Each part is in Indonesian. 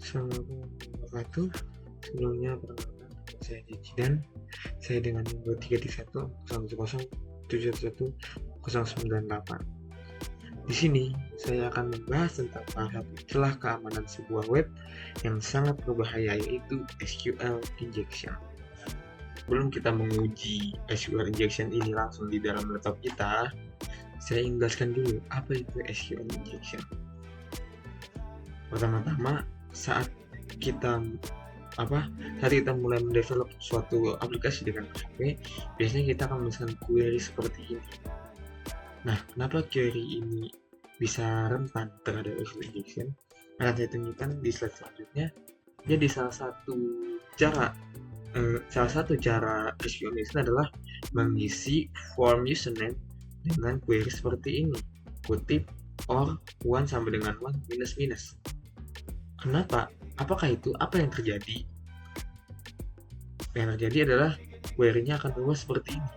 Assalamualaikum warahmatullahi wabarakatuh. Sebelumnya perkenalkan, nama saya Cici dan saya dengan nomor 331 Di sini saya akan membahas tentang salah satu celah keamanan sebuah web yang sangat berbahaya, yaitu SQL injection. Sebelum kita menguji SQL injection ini langsung di dalam laptop kita, saya ingin jelaskan dulu apa itu SQL injection. Pertama-tama, saat kita mulai mendevelop suatu aplikasi dengan PHP, biasanya kita akan menuliskan query seperti ini. Nah, kenapa query ini bisa rentan terhadap SQL injection? Akan saya tunjukkan di slide selanjutnya. Jadi salah satu cara SQL injection adalah mengisi form username dengan query seperti ini, kutip or 1 sama dengan 1 minus. Kenapa? Apakah itu? Apa yang terjadi? Yang terjadi adalah query-nya akan berubah seperti ini.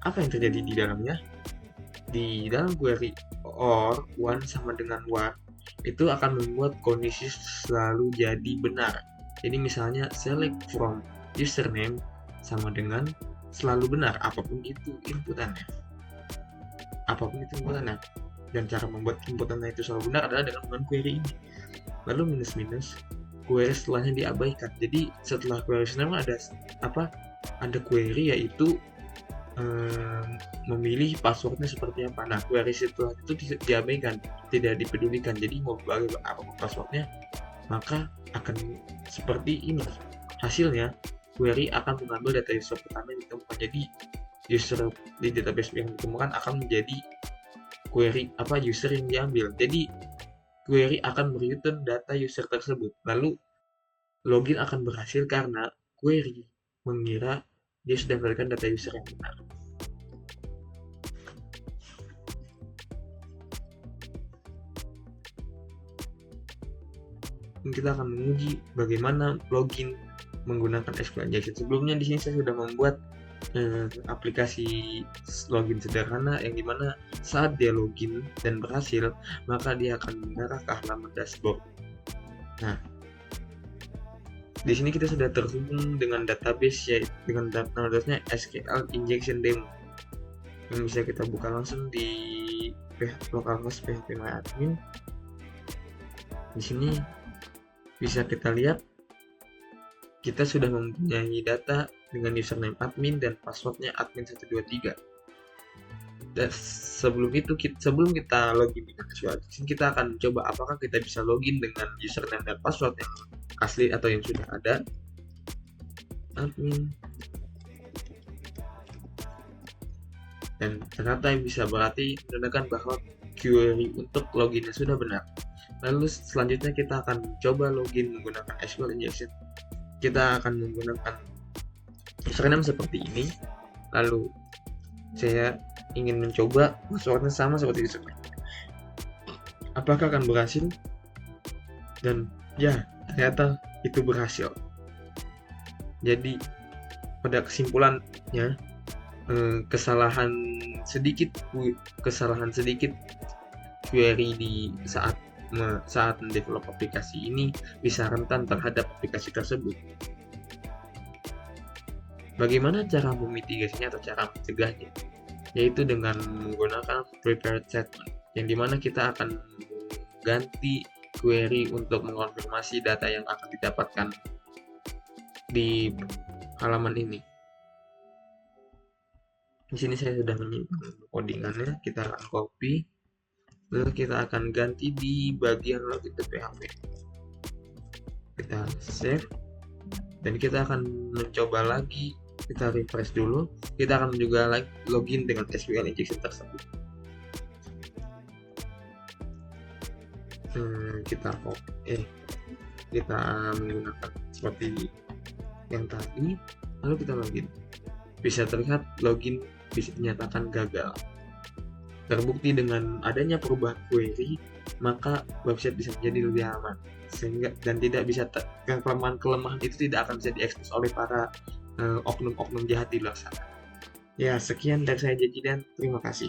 Apa yang terjadi di dalamnya? Di dalam query or 1 sama dengan 1 itu akan membuat kondisi selalu jadi benar. Jadi misalnya select from username sama dengan selalu benar, apapun itu inputannya. Dan cara membuat inputannya itu selalu benar adalah dengan query ini. Lalu minus, query setelahnya diabaikan. Jadi setelah query username ada query, yaitu memilih passwordnya seperti apa. Nah, query setelah itu diabaikan, tidak dipedulikan. Jadi mau bagi apapun passwordnya, maka akan seperti ini. Hasilnya, query akan mengambil data user pertama yang ditemukan. Jadi user di database yang ditemukan akan menjadi query user yang diambil. Jadi query akan mereturn data user tersebut. Lalu login akan berhasil karena query mengira dia sudah mendapatkan data user yang benar. Kita akan menguji bagaimana login menggunakan SQL injection. Sebelumnya di sini saya sudah membuat aplikasi login sederhana yang dimana saat dia login dan berhasil, maka dia akan mengarah ke halaman dashboard. Nah, di sini kita sudah terhubung dengan database, yaitu dengan database-nya SQL injection demo yang bisa kita buka langsung di localhost phpMyAdmin. Di sini bisa kita lihat kita sudah mempunyai data dengan username admin dan passwordnya admin123. Dan sebelum kita login dengan SQL injection, kita akan coba apakah kita bisa login dengan username dan password yang asli atau yang sudah ada. Admin, dan ternyata bisa berarti menandakan bahwa query untuk loginnya sudah benar. Lalu selanjutnya kita akan coba login menggunakan SQL injection. Kita akan menggunakan username seperti ini. Lalu saya ingin mencoba passwordnya sama seperti username. Apakah akan berhasil? Dan ya, ternyata itu berhasil. Jadi pada kesimpulannya, kesalahan sedikit query di saat mendevelop aplikasi ini bisa rentan terhadap aplikasi tersebut. Bagaimana cara memitigasinya atau cara mencegahnya? Yaitu dengan menggunakan prepared statement, yang dimana kita akan mengganti query untuk mengonfirmasi data yang akan didapatkan di halaman ini. Di sini saya sudah menyimpan codingannya, kita akan copy, lalu kita akan ganti di bagian login ke PHP. Kita save, dan kita akan mencoba lagi. Kita refresh dulu. Kita akan juga login dengan SQL injection tersebut. Kita menggunakan seperti yang tadi, lalu kita login. Bisa terlihat login bisa dinyatakan gagal. Terbukti dengan adanya perubahan query, maka website bisa menjadi lebih aman, dan tidak bisa kelemahan itu tidak akan bisa diekspos oleh para oknum-oknum jahat di luar sana. Ya, sekian dari saya Jaji dan terima kasih.